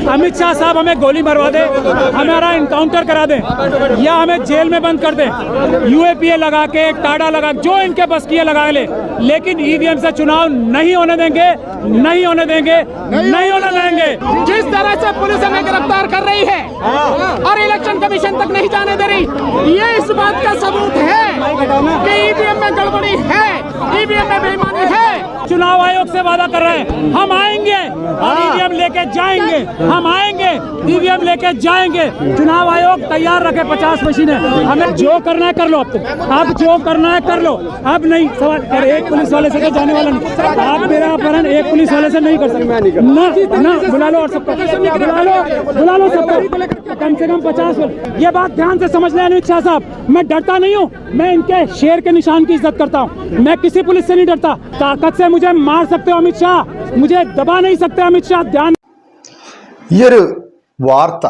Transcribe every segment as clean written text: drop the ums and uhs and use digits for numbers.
अमित शाह साहब हमें गोली मरवा दे, हमारा इनकाउंटर करा दे या हमें जेल में बंद कर दे, यूएपीए लगा के टाडा लगा जो इनके बस की लगा ले, लेकिन ईवीएम से चुनाव नहीं होने देंगे, नहीं होने देंगे, नहीं होने देंगे। जिस तरह से पुलिस हमें गिरफ्तार कर रही है और इलेक्शन कमीशन तक नहीं जाने दे रही, ये इस बात का सबूत है कि ईवीएम में गड़बड़ी है, ईवीएम में बेईमानी है। चुनाव आयोग से वादा कर रहे हैं हम आएंगे और ईवीएम लेके जाएंगे, हम आएंगे ईवीएम लेके जाएंगे। चुनाव आयोग तैयार रखे 50 मशीनें, हमें जो करना है कर लो, अब जो करना है कर लो, अब नहीं सवाल एक पुलिस वाले से जाने वाला नहीं, आप मेरा अपहरण एक पुलिस वाले से नहीं कर सकते ना, बुला लो और सबको बुला लो सबको, कम से कम 50। ये बात ध्यान से समझ लें अमित शाह साहब, मैं डरता नहीं हूँ, मैं इनके शेर के निशान की इज्जत करता हूँ, मैं किसी पुलिस से नहीं डरता। ताकत से मुझे मार सकते हो अमित शाह, मुझे दबा नहीं सकते अमित शाह। ध्यान ഈ ഒരു വാർത്ത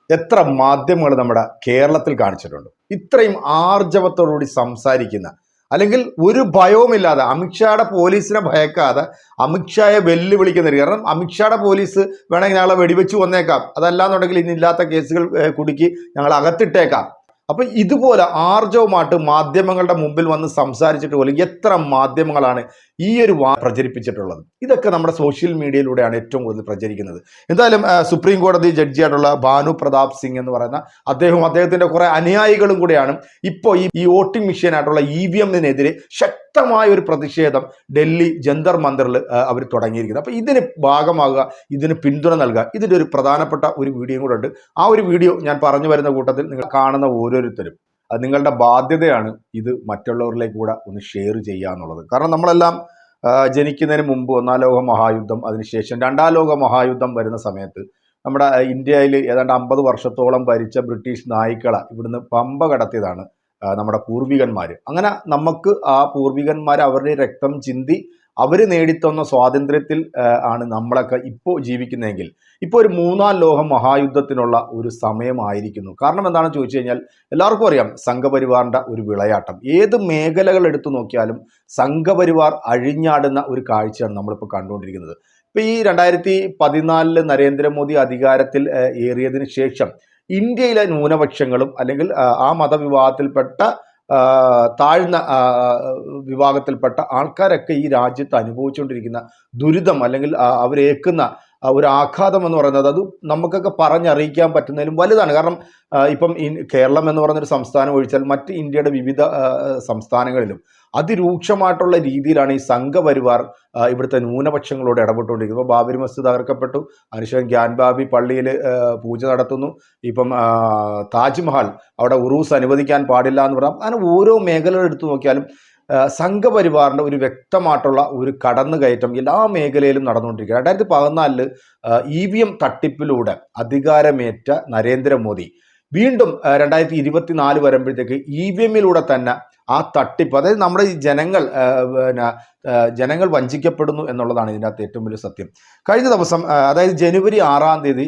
എത്ര മാധ്യമങ്ങൾ നമ്മുടെ കേരളത്തിൽ കാണിച്ചിട്ടുണ്ട്. ഇത്രയും ആർജവത്തോടുകൂടി സംസാരിക്കുന്ന, അല്ലെങ്കിൽ ഒരു ഭയവുമില്ലാതെ അമിത്ഷായുടെ പോലീസിനെ ഭയക്കാതെ അമിത്ഷായെ വെല്ലുവിളിക്കുന്ന. കാരണം അമിത്ഷായുടെ പോലീസ് വേണമെങ്കിൽ ഞങ്ങളെ വെടിവെച്ച് വന്നേക്കാം, അതല്ലാന്നുണ്ടെങ്കിൽ ഇന്നില്ലാത്ത കേസുകൾ കുടുക്കി ഞങ്ങൾ അകത്തിട്ടേക്കാം. അപ്പം ഇതുപോലെ ആർജവമായിട്ട് മാധ്യമങ്ങളുടെ മുമ്പിൽ വന്ന് സംസാരിച്ചിട്ട് പോലും എത്ര മാധ്യമങ്ങളാണ് ഈ ഒരു പ്രചരിപ്പിച്ചിട്ടുള്ളത്. ഇതൊക്കെ നമ്മുടെ സോഷ്യൽ മീഡിയയിലൂടെയാണ് ഏറ്റവും കൂടുതൽ പ്രചരിക്കുന്നത്. എന്തായാലും സുപ്രീം കോടതി ജഡ്ജിയായിട്ടുള്ള ഭാനു പ്രതാപ് സിംഗ് എന്ന് പറയുന്ന അദ്ദേഹത്തിൻ്റെ കുറേ അനുയായികളും കൂടെയാണ് ഇപ്പോൾ ഈ വോട്ടിംഗ് മെഷീനായിട്ടുള്ള EVM-നെതിരെ ശക്തമായ ഒരു പ്രതിഷേധം ഡൽഹി ജന്തർ മന്ദറിൽ അവർ തുടങ്ങിയിരിക്കുന്നത്. അപ്പോൾ ഇതിന് ഭാഗമാകുക, ഇതിന് പിന്തുണ നൽകുക, ഇതിൻ്റെ ഒരു പ്രധാനപ്പെട്ട ഒരു വീഡിയോ കൂടെ ഉണ്ട്. ആ ഒരു വീഡിയോ ഞാൻ പറഞ്ഞു വരുന്ന കൂട്ടത്തിൽ നിങ്ങൾ കാണുന്ന ഓരോരുത്തരും അത് നിങ്ങളുടെ ബാധ്യതയാണ് ഇത് മറ്റുള്ളവരിലേക്ക് കൂടെ ഒന്ന് ഷെയർ ചെയ്യുക എന്നുള്ളത്. കാരണം നമ്മളെല്ലാം ജനിക്കുന്നതിന് മുമ്പ് ഒന്നാം ലോക മഹായുദ്ധം, അതിനുശേഷം രണ്ടാം ലോക മഹായുദ്ധം വരുന്ന സമയത്ത് നമ്മുടെ ഇന്ത്യയിൽ ഏതാണ്ട് 50 വർഷത്തോളം ഭരിച്ച ബ്രിട്ടീഷ് നായ്ക്കളെ ഇവിടുന്ന് പമ്പ കടത്തിയതാണ് നമ്മുടെ പൂർവികന്മാർ. അങ്ങനെ നമുക്ക് ആ പൂർവികന്മാർ അവരുടെ രക്തം ചിന്തി അവർ നേടിത്തന്ന സ്വാതന്ത്ര്യത്തിൽ ആണ് നമ്മളൊക്കെ ഇപ്പോൾ ജീവിക്കുന്നതെങ്കിൽ ഇപ്പോൾ ഒരു മൂന്നാം ലോക മഹായുദ്ധത്തിനുള്ള ഒരു സമയമായിരിക്കുന്നു. കാരണം എന്താണെന്ന് ചോദിച്ചു കഴിഞ്ഞാൽ എല്ലാവർക്കും അറിയാം സംഘപരിവാറിൻ്റെ ഒരു വിളയാട്ടം. ഏത് മേഖലകൾ എടുത്തു നോക്കിയാലും സംഘപരിവാർ അഴിഞ്ഞാടുന്ന ഒരു കാഴ്ചയാണ് നമ്മളിപ്പോൾ കണ്ടുകൊണ്ടിരിക്കുന്നത്. ഇപ്പോൾ ഈ 2014 നരേന്ദ്രമോദി അധികാരത്തിൽ ഏറിയതിന് ശേഷം ഇന്ത്യയിലെ ന്യൂനപക്ഷങ്ങളും അല്ലെങ്കിൽ ആ മതവിഭാഗത്തിൽപ്പെട്ട താഴ്ന്ന വിഭാഗത്തിൽപ്പെട്ട ആൾക്കാരൊക്കെ ഈ രാജ്യത്ത് അനുഭവിച്ചുകൊണ്ടിരിക്കുന്ന ദുരിതം അല്ലെങ്കിൽ അവരേക്കുന്ന ഒരു ആഘാതം എന്ന് പറയുന്നത് അത് നമുക്കൊക്കെ പറഞ്ഞറിയിക്കാൻ പറ്റുന്നതിലും വലുതാണ്. കാരണം ഇപ്പം കേരളം എന്ന് പറയുന്നൊരു സംസ്ഥാനം ഒഴിച്ചാൽ മറ്റ് ഇന്ത്യയുടെ വിവിധ സംസ്ഥാനങ്ങളിലും അതിരൂക്ഷമായിട്ടുള്ള രീതിയിലാണ് ഈ സംഘപരിവാർ ഇവിടുത്തെ ന്യൂനപക്ഷങ്ങളോട് ഇടപെട്ടുകൊണ്ടിരിക്കുന്നത്. ഇപ്പോൾ ബാബരി മസ്ജിദ് തകർക്കപ്പെട്ടു, അതിനുശേഷം ഗ്യാൻബാബി പള്ളിയിൽ പൂജ നടത്തുന്നു, ഇപ്പം താജ്മഹൽ അവിടെ ഉറൂസ് അനുവദിക്കാൻ പാടില്ല എന്ന് പറയാം. അങ്ങനെ ഓരോ മേഖലകൾ എടുത്തു നോക്കിയാലും സംഘപരിവാറിൻ്റെ ഒരു വ്യക്തമായിട്ടുള്ള ഒരു കടന്നുകയറ്റം എല്ലാ മേഖലയിലും നടന്നുകൊണ്ടിരിക്കുക. 2014 EVM തട്ടിപ്പിലൂടെ അധികാരമേറ്റ നരേന്ദ്രമോദി വീണ്ടും 2024 വരുമ്പോഴത്തേക്ക് EVM-ലൂടെ തന്നെ ആ തട്ടിപ്പ്, അതായത് നമ്മുടെ ഈ ജനങ്ങൾ വഞ്ചിക്കപ്പെടുന്നു എന്നുള്ളതാണ് ഇതിനകത്ത് ഏറ്റവും വലിയ സത്യം. കഴിഞ്ഞ ദിവസം അതായത് ജനുവരി 6-ാം തീയതി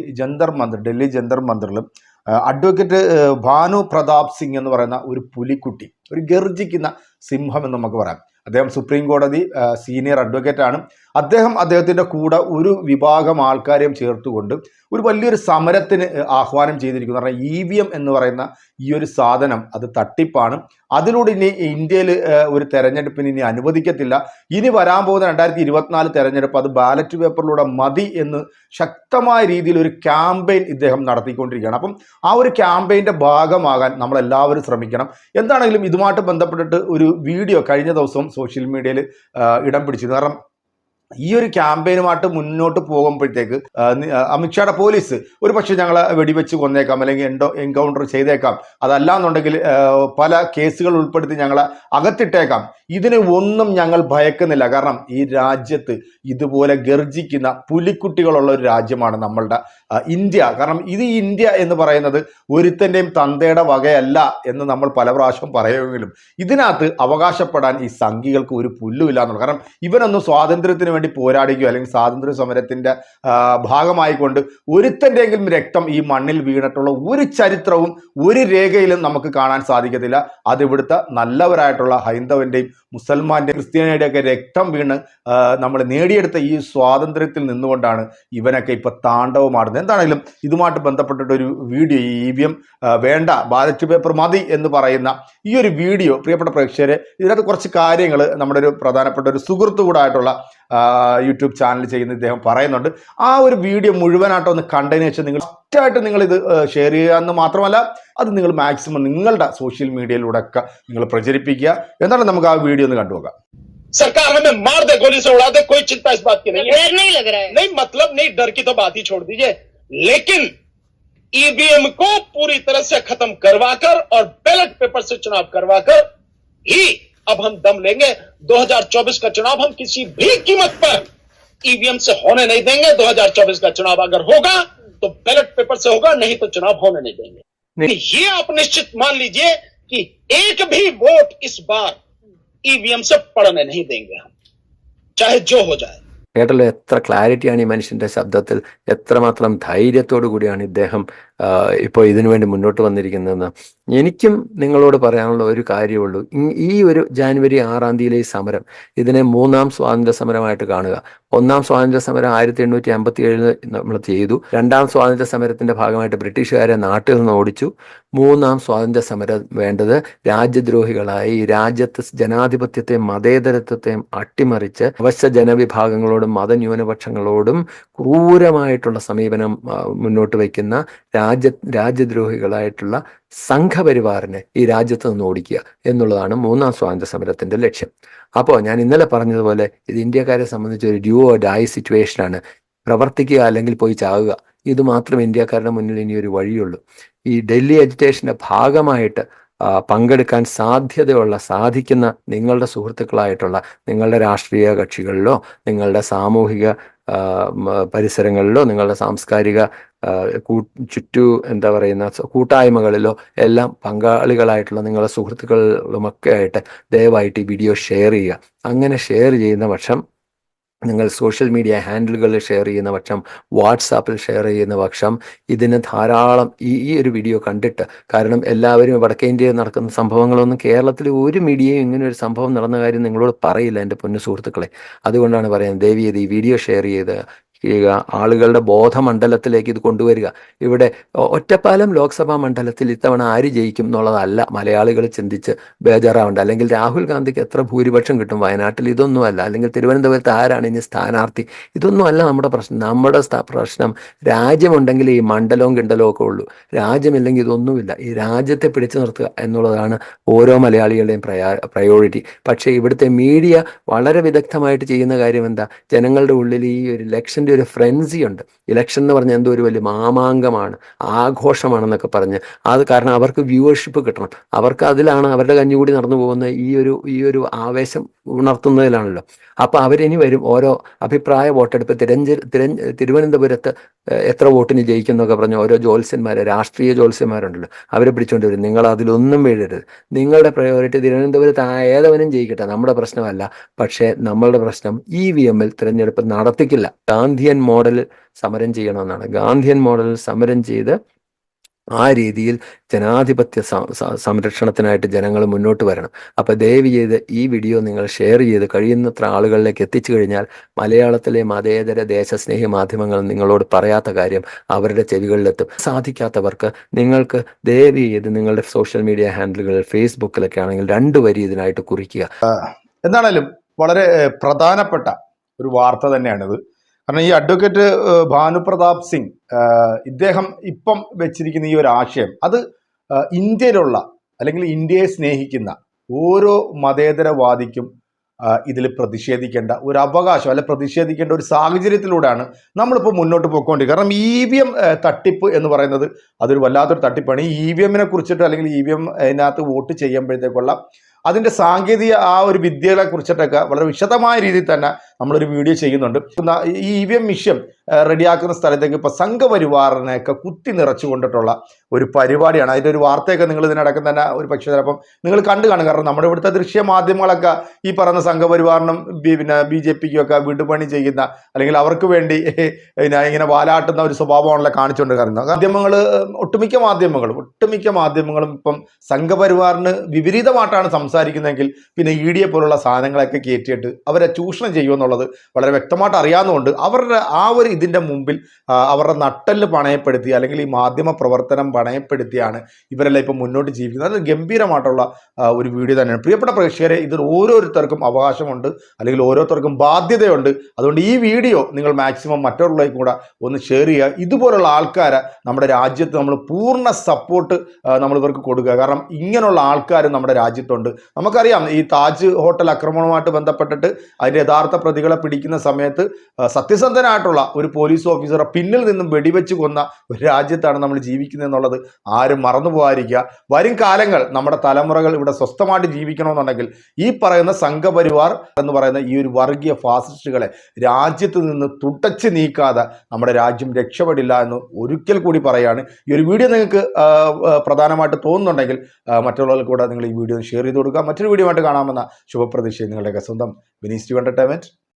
ഡൽഹി ജന്തർ മന്ദിറിൽ അഡ്വക്കേറ്റ് ഭാനു പ്രതാപ് സിംഗ് എന്ന് പറയുന്ന ഒരു പുലിക്കുട്ടി, ഒരു ഗർജിക്കുന്ന സിംഹം എന്ന് നമുക്ക് പറയാം. അദ്ദേഹം സുപ്രീം കോടതി സീനിയർ അഡ്വക്കേറ്റാണ്. അദ്ദേഹത്തിൻ്റെ കൂടെ ഒരു വിഭാഗം ആൾക്കാരെയും ചേർത്തുകൊണ്ട് ഒരു വലിയൊരു സമരത്തിന് ആഹ്വാനം ചെയ്തിരിക്കുന്നു. കാരണം EVM എന്ന് പറയുന്ന ഈ ഒരു സാധനം അത് തട്ടിപ്പാണ്, അതിലൂടെ ഇനി ഇന്ത്യയിൽ ഒരു തെരഞ്ഞെടുപ്പിന് ഇനി അനുവദിക്കത്തില്ല, ഇനി വരാൻ പോകുന്ന 2024 തെരഞ്ഞെടുപ്പ് അത് ബാലറ്റ് പേപ്പറിലൂടെ മതി എന്ന് ശക്തമായ രീതിയിൽ ഒരു ക്യാമ്പയിൻ ഇദ്ദേഹം നടത്തിക്കൊണ്ടിരിക്കുകയാണ്. അപ്പം ആ ഒരു ക്യാമ്പയിൻ്റെ ഭാഗമാകാൻ നമ്മളെല്ലാവരും ശ്രമിക്കണം. എന്താണെങ്കിലും ഇതുമായിട്ട് ബന്ധപ്പെട്ടിട്ട് ഒരു വീഡിയോ കഴിഞ്ഞ ദിവസം സോഷ്യൽ മീഡിയയിൽ ഇടം പിടിച്ചിരുന്നു. കാരണം ഈ ഒരു ക്യാമ്പയിനുമായിട്ട് മുന്നോട്ട് പോകുമ്പോഴത്തേക്ക് അമിത്ഷായുടെ പോലീസ് ഒരു പക്ഷേ ഞങ്ങളെ വെടിവെച്ച് കൊന്നേക്കാം, അല്ലെങ്കിൽ എൻകൗണ്ടർ ചെയ്തേക്കാം, അതല്ലാന്നുണ്ടെങ്കിൽ പല കേസുകൾ ഉൾപ്പെടുത്തി ഞങ്ങളെ അകത്തിട്ടേക്കാം. ഇതിന് ഒന്നും ഞങ്ങൾ ഭയക്കുന്നില്ല. കാരണം ഈ രാജ്യത്ത് ഇതുപോലെ ഗർജിക്കുന്ന പുലിക്കുട്ടികളുള്ള ഒരു രാജ്യമാണ് നമ്മളുടെ ഇന്ത്യ. കാരണം ഇത് ഇന്ത്യ എന്ന് പറയുന്നത് ഒരുത്തൻ്റെയും തന്തയുടെ വകയല്ല എന്ന് നമ്മൾ പല പ്രാവശ്യം പറയുമെങ്കിലും ഇതിനകത്ത് അവകാശപ്പെടാൻ ഈ സംഘികൾക്ക് ഒരു പുല്ലുമില്ല എന്നുള്ളത്. കാരണം ഇവനൊന്നും സ്വാതന്ത്ര്യത്തിന് വേണ്ടി പോരാടുകയോ അല്ലെങ്കിൽ സ്വാതന്ത്ര്യ സമരത്തിന്റെ ഭാഗമായിക്കൊണ്ട് ഒരുത്തൻ്റെയെങ്കിലും രക്തം ഈ മണ്ണിൽ വീണിട്ടുള്ള ഒരു ചരിത്രവും ഒരു രേഖയിലും നമുക്ക് കാണാൻ സാധിക്കത്തില്ല. അത് ഇവിടുത്തെ നല്ലവരായിട്ടുള്ള ഹൈന്ദവന്റെയും മുസൽമാന്റെയും ക്രിസ്ത്യാനിയുടെയും ഒക്കെ രക്തം വീണ് നമ്മൾ നേടിയെടുത്ത ഈ സ്വാതന്ത്ര്യത്തിൽ നിന്നുകൊണ്ടാണ് ഇവനൊക്കെ ഇപ്പൊ താണ്ഡവമാടുന്നത്. എന്താണെങ്കിലും ഇതുമായിട്ട് ബന്ധപ്പെട്ടിട്ട് ഒരു വീഡിയോ, ഈ EVM വേണ്ട, ബാലറ്റ് പേപ്പർ മതി എന്ന് പറയുന്ന ഈ ഒരു വീഡിയോ പ്രിയപ്പെട്ട പ്രേക്ഷകരെ, ഇതിനകത്ത് കുറച്ച് കാര്യങ്ങൾ നമ്മുടെ ഒരു പ്രധാനപ്പെട്ട ഒരു സുഹൃത്തു കൂടായിട്ടുള്ള യൂട്യൂബ് ചാനൽ ചെയ്യുന്ന ഇദ്ദേഹം പറയുന്നുണ്ട്. ആ ഒരു വീഡിയോ മുഴുവനായിട്ട് ഒന്ന് കണ്ടതിന് ശേഷം നിങ്ങൾ ഫസ്റ്റായിട്ട് നിങ്ങൾ ഇത് ഷെയർ ചെയ്യുക എന്ന് മാത്രമല്ല, അത് നിങ്ങൾ മാക്സിമം നിങ്ങളുടെ സോഷ്യൽ മീഡിയയിലൂടെ ഒക്കെ നിങ്ങൾ പ്രചരിപ്പിക്കുക. എന്നാലും നമുക്ക് ആ വീഡിയോ ഒന്ന് കണ്ടുപോകാം. सरकार हमें मार दे, गोली से उड़ा दे, कोई चिंता इस बात की नहीं है। डर नहीं लग रहा है? नहीं, मतलब नहीं, डर की तो बात ही छोड़ दीजिए, लेकिन EVM को पूरी तरह से खत्म करवाकर और बैलेट पेपर से चुनाव करवाकर ही अब हम दम लेंगे। 2024 का चुनाव हम किसी भी कीमत पर EVM से होने नहीं देंगे। 2024 का चुनाव अगर होगा तो बैलेट पेपर से होगा, नहीं तो चुनाव होने नहीं देंगे। ये आप निश्चित मान लीजिए कि एक भी वोट इस बार EVM से पड़ने नहीं देंगे हम, चाहे जो हो जाए। കേട്ടല്ലോ, എത്ര ക്ലാരിറ്റിയാണ് ഈ മനുഷ്യന്റെ ശബ്ദത്തിൽ, എത്രമാത്രം ധൈര്യത്തോടു കൂടിയാണ് ഇദ്ദേഹം ഇപ്പോൾ ഇതിനു വേണ്ടി മുന്നോട്ട് വന്നിരിക്കുന്നതെന്ന്. എനിക്കും നിങ്ങളോട് പറയാനുള്ള ഒരു കാര്യമുള്ളൂ. ഈ ഒരു ജാനുവരി 6-ാം തീയതിയിലെ ഈ സമരം, ഇതിനെ 3ാം സ്വാതന്ത്ര്യ സമരമായിട്ട് കാണുക. 1ാം സ്വാതന്ത്ര്യ സമരം 1857 നമ്മൾ ചെയ്തു. 2ാം സ്വാതന്ത്ര്യ സമരത്തിന്റെ ഭാഗമായിട്ട് ബ്രിട്ടീഷുകാരെ നാട്ടിൽ നിന്ന് ഓടിച്ചു. 3ാം സ്വാതന്ത്ര്യ സമരം വേണ്ടത് രാജ്യദ്രോഹികളായി ഈ രാജ്യത്ത് ജനാധിപത്യത്തെയും മതേതരത്വത്തെയും അട്ടിമറിച്ച് അവശ്യ ജനവിഭാഗങ്ങളോടും മതന്യൂനപക്ഷങ്ങളോടും ക്രൂരമായിട്ടുള്ള സമീപനം മുന്നോട്ട് വയ്ക്കുന്ന രാജ്യദ്രോഹികളായിട്ടുള്ള സംഘപരിവാറിനെ ഈ രാജ്യത്ത് നിന്ന് ഓടിക്കുക എന്നുള്ളതാണ് 3ാം സ്വാതന്ത്ര്യ സമരത്തിന്റെ ലക്ഷ്യം. അപ്പോൾ ഞാൻ ഇന്നലെ പറഞ്ഞതുപോലെ ഇത് ഇന്ത്യക്കാരെ സംബന്ധിച്ച് ഒരു ഡ്യൂ ഓർ ഡൈ സിറ്റുവേഷനാണ്. പ്രവർത്തിക്കുക അല്ലെങ്കിൽ പോയി ചാവുക, ഇത് മാത്രം ഇന്ത്യക്കാരുടെ മുന്നിൽ ഇനി ഒരു വഴിയുള്ളൂ. ഈ ഡൽഹി അജിറ്റേഷന്റെ ഭാഗമായിട്ട് പങ്കെടുക്കാൻ സാധിക്കുന്ന നിങ്ങളുടെ സുഹൃത്തുക്കളായിട്ടുള്ള നിങ്ങളുടെ രാഷ്ട്രീയ കക്ഷികളിലോ നിങ്ങളുടെ സാമൂഹിക പരിസരങ്ങളിലോ നിങ്ങളുടെ സാംസ്കാരിക കൂട്ടായ്മകളിലോ എല്ലാം പങ്കാളികളായിട്ടുള്ള നിങ്ങളുടെ സുഹൃത്തുക്കളുമൊക്കെ ആയിട്ട് ദയവായിട്ട് ഈ വീഡിയോ ഷെയർ ചെയ്യുക. അങ്ങനെ ഷെയർ ചെയ്യുന്ന പക്ഷം, നിങ്ങൾ സോഷ്യൽ മീഡിയ ഹാൻഡിലുകളിൽ ഷെയർ ചെയ്യുന്ന പക്ഷം, വാട്സാപ്പിൽ ഷെയർ ചെയ്യുന്ന പക്ഷം, ഇതിന് ധാരാളം ഈ ഒരു വീഡിയോ കണ്ടിട്ട്, കാരണം എല്ലാവരും വടക്കേ ഇന്ത്യയിൽ നടക്കുന്ന സംഭവങ്ങളൊന്നും കേരളത്തിൽ ഒരു മീഡിയയും ഇങ്ങനെ ഒരു സംഭവം നടന്ന കാര്യം നിങ്ങളോട് പറയില്ല എൻ്റെ പൊന്നു സുഹൃത്തുക്കളെ. അതുകൊണ്ടാണ് പറയുന്നത്, ദയവ് ചെയ്ത് ഈ വീഡിയോ ഷെയർ ചെയ്ത് ആളുകളുടെ ബോധമണ്ഡലത്തിലേക്ക് ഇത് കൊണ്ടുവരിക. ഇവിടെ ഒറ്റപ്പാലം ലോക്സഭാ മണ്ഡലത്തിൽ ഇത്തവണ ആര് ജയിക്കും എന്നുള്ളതല്ല മലയാളികൾ ചിന്തിച്ച് ബേജാറാവേണ്ട. അല്ലെങ്കിൽ രാഹുൽ ഗാന്ധിക്ക് എത്ര ഭൂരിപക്ഷം കിട്ടും വയനാട്ടിൽ, ഇതൊന്നുമല്ല. അല്ലെങ്കിൽ തിരുവനന്തപുരത്ത് ആരാണ് ഇനി സ്ഥാനാർത്ഥി, ഇതൊന്നുമല്ല നമ്മുടെ പ്രശ്നം. നമ്മുടെ പ്രശ്നം രാജ്യമുണ്ടെങ്കിൽ ഈ മണ്ഡലവും കിണ്ടലവും ഒക്കെ ഉള്ളൂ. രാജ്യമില്ലെങ്കിൽ ഇതൊന്നുമില്ല. ഈ രാജ്യത്തെ പിടിച്ചു നിർത്തുക എന്നുള്ളതാണ് ഓരോ മലയാളികളുടെയും പ്രയോറിറ്റി. പക്ഷേ ഇവിടുത്തെ മീഡിയ വളരെ വിദഗ്ധമായിട്ട് ചെയ്യുന്ന കാര്യം എന്താ, ജനങ്ങളുടെ ഉള്ളിൽ ഈ ഒരു ഇലക്ഷൻ്റെ ഒരു ഫ്രെൻസി ഉണ്ട്. ഇലക്ഷൻ എന്ന് പറഞ്ഞാൽ എന്തോ ഒരു വലിയ മാമാങ്കമാണ്, ആഘോഷമാണെന്നൊക്കെ പറഞ്ഞ്, അത് കാരണം അവർക്ക് വ്യൂവർഷിപ്പ് കിട്ടണം, അവർക്ക് അതിലാണ് അവരുടെ കഞ്ഞുകൂടി നടന്നു പോകുന്ന ഈ ഒരു ആവേശം ഉണർത്തുന്നതിലാണല്ലോ. അപ്പോൾ അവരിനി വരും ഓരോ അഭിപ്രായ വോട്ടെടുപ്പ്, തിരുവനന്തപുരത്ത് എത്ര വോട്ടിന് ജയിക്കും എന്നൊക്കെ പറഞ്ഞ് ഓരോ ജ്യോത്സ്യന്മാർ, രാഷ്ട്രീയ ജ്യോത്സ്യന്മാരുണ്ടല്ലോ, അവരെ പിടിച്ചുകൊണ്ട് വരും. നിങ്ങൾ അതിലൊന്നും വീഴരുത്. നിങ്ങളുടെ പ്രയോറിറ്റി തിരുവനന്തപുരത്ത് ഏതവനും ജയിക്കട്ടെ, നമ്മുടെ പ്രശ്നമല്ല. പക്ഷേ നമ്മളുടെ പ്രശ്നം EVM-ൽ തിരഞ്ഞെടുപ്പ് നടത്തിക്കില്ല. ഗാന്ധിയൻ മോഡലിൽ സമരം ചെയ്യണമെന്നാണ്. ഗാന്ധിയൻ മോഡലിൽ സമരം ചെയ്ത് ആ രീതിയിൽ ജനാധിപത്യ സംരക്ഷണത്തിനായിട്ട് ജനങ്ങൾ മുന്നോട്ട് വരണം. അപ്പോൾ ദയവ് ചെയ്ത് ഈ വീഡിയോ നിങ്ങൾ ഷെയർ ചെയ്ത് കഴിയുന്നത്ര ആളുകളിലേക്ക് എത്തിച്ചു കഴിഞ്ഞാൽ മലയാളത്തിലെ മതേതര ദേശസ്നേഹി മാധ്യമങ്ങൾ നിങ്ങളോട് പറയാത്ത കാര്യം അവരുടെ ചെവികളിലെത്തും. സാധിക്കാത്തവർക്ക് നിങ്ങൾക്ക് ദയവ് ചെയ്ത് നിങ്ങളുടെ സോഷ്യൽ മീഡിയ ഹാൻഡിലുകളിൽ ഫേസ്ബുക്കിലൊക്കെ ആണെങ്കിൽ 2 വരി ഇതിനായിട്ട് കുറിക്കുക. എന്താണേലും വളരെ പ്രധാനപ്പെട്ട ഒരു വാർത്ത തന്നെയാണിത്. കാരണം ഈ അഡ്വക്കേറ്റ് ഭാനുപ്രതാപ് സിംഗ് ഇദ്ദേഹം ഇപ്പം വെച്ചിരിക്കുന്ന ഈ ഒരു ആശയം, അത് ഇന്ത്യയിലുള്ള അല്ലെങ്കിൽ ഇന്ത്യയെ സ്നേഹിക്കുന്ന ഓരോ മതേതരവാദിക്കും ഇതിൽ പ്രതിഷേധിക്കേണ്ട ഒരു അവകാശം, അല്ലെ പ്രതിഷേധിക്കേണ്ട ഒരു സാഹചര്യത്തിലൂടെയാണ് നമ്മളിപ്പോൾ മുന്നോട്ട് പോയിക്കൊണ്ടിരിക്കുക. കാരണം EVM തട്ടിപ്പ് എന്ന് പറയുന്നത് അതൊരു വല്ലാത്തൊരു തട്ടിപ്പാണ്. ഈ EVM-നെ കുറിച്ചിട്ട് അല്ലെങ്കിൽ EVM അതിനകത്ത് വോട്ട് ചെയ്യുമ്പോഴത്തേക്കുള്ള അതിൻ്റെ സാങ്കേതിക ആ ഒരു വിദ്യകളെ കുറിച്ചിട്ടൊക്കെ വളരെ വിശദമായ രീതിയിൽ തന്നെ നമ്മളൊരു വീഡിയോ ചെയ്യുന്നുണ്ട്. ഈ EVM മിഷൻ റെഡിയാക്കുന്ന സ്ഥലത്തേക്ക് ഇപ്പോൾ സംഘപരിവാറിനെയൊക്കെ കുത്തി നിറച്ചു കൊണ്ടിട്ടുള്ള ഒരു പരിപാടിയാണ്. അതിൻ്റെ ഒരു വാർത്തയൊക്കെ നിങ്ങൾ ഇതിനടക്കം തന്നെ ഒരു പക്ഷേ ചിലപ്പം നിങ്ങൾ കണ്ടു കാണും. കാരണം നമ്മുടെ ഇവിടുത്തെ ദൃശ്യ മാധ്യമങ്ങളൊക്കെ ഈ പറയുന്ന സംഘപരിവാറിനും പിന്നെ BJPക്കും ഒക്കെ വിടുപണി ചെയ്യുന്ന, അല്ലെങ്കിൽ അവർക്ക് വേണ്ടി പിന്നെ ഇങ്ങനെ വാലാട്ടുന്ന ഒരു സ്വഭാവമാണല്ലോ കാണിച്ചുകൊണ്ടിരിക്കുന്നത്. ഒട്ടുമിക്ക മാധ്യമങ്ങളും ഇപ്പം സംഘപരിവാറിന് വിപരീതമായിട്ടാണ് സംസാരിക്കുന്നതെങ്കിൽ പിന്നെ ED പോലുള്ള സാധനങ്ങളൊക്കെ കയറ്റിയിട്ട് അവരെ ചൂഷണം ചെയ്യുമെന്നുള്ളത് വളരെ വ്യക്തമായിട്ട് അറിയാവുന്നതുകൊണ്ട് അവരുടെ ആ ഒരു ഇതിൻ്റെ മുമ്പിൽ അവരുടെ നട്ടെല്ല് പണയപ്പെടുത്തി, അല്ലെങ്കിൽ ഈ മാധ്യമ പ്രവർത്തനം പണയപ്പെടുത്തിയാണ് ഇവരെല്ലാം ഇപ്പം മുന്നോട്ട് ജീവിക്കുന്നത്. അത് ഗംഭീരമായിട്ടുള്ള ഒരു വീഡിയോ തന്നെയാണ്. പ്രിയപ്പെട്ട പ്രേക്ഷകരെ, ഇതിൽ ഓരോരുത്തർക്കും അവകാശമുണ്ട്, അല്ലെങ്കിൽ ഓരോരുത്തർക്കും ബാധ്യതയുണ്ട്. അതുകൊണ്ട് ഈ വീഡിയോ നിങ്ങൾ മാക്സിമം മറ്റുള്ളവർക്ക് കൂടെ ഒന്ന് ഷെയർ ചെയ്യുക. ഇതുപോലുള്ള ആൾക്കാരെ നമ്മുടെ രാജ്യത്ത് നമ്മൾ പൂർണ്ണ സപ്പോർട്ട് നമ്മൾ ഇവർക്ക് കൊടുക്കുക. കാരണം ഇങ്ങനെയുള്ള ആൾക്കാർ നമ്മുടെ രാജ്യത്തുണ്ട്. നമുക്കറിയാം, ഈ താജ് ഹോട്ടൽ ആക്രമണവുമായിട്ട് ബന്ധപ്പെട്ടിട്ട് അതിൻ്റെ യഥാർത്ഥ പ്രതികളെ പിടിക്കുന്ന സമയത്ത് സത്യസന്ധനായിട്ടുള്ള ഒരു പോലീസ് ഓഫീസറെ പിന്നിൽ നിന്നും വെടിവെച്ച് കൊന്ന ഒരു രാജ്യത്താണ് നമ്മൾ ജീവിക്കുന്നത് എന്നുള്ളത് ആരും മറന്നു പോകാതിരിക്കുക. വരും കാലങ്ങൾ നമ്മുടെ തലമുറകൾ ഇവിടെ സ്വസ്ഥമായിട്ട് ജീവിക്കണമെന്നുണ്ടെങ്കിൽ ഈ പറയുന്ന സംഘപരിവാർ എന്ന് പറയുന്ന ഈ ഒരു വർഗീയ ഫാസിസ്റ്റുകളെ രാജ്യത്ത് നിന്ന് തുടച്ചു നീക്കാതെ നമ്മുടെ രാജ്യം രക്ഷപ്പെടില്ല എന്ന് ഒരിക്കൽ കൂടി പറയുകയാണ്. ഈ ഒരു വീഡിയോ നിങ്ങൾക്ക് പ്രധാനമായിട്ട് തോന്നുന്നുണ്ടെങ്കിൽ മറ്റുള്ളവർക്ക് കൂടെ നിങ്ങൾ ഈ വീഡിയോ ഷെയർ ചെയ്ത് കൊടുക്കുക. മറ്റൊരു വീഡിയോ ആയിട്ട് കാണാമെന്ന ശുഭപ്രതീക്ഷയും നിങ്ങളുടെയൊക്കെ സ്വന്തം വിനീസ് ടി എന്റർടൈൻമെന്റ്.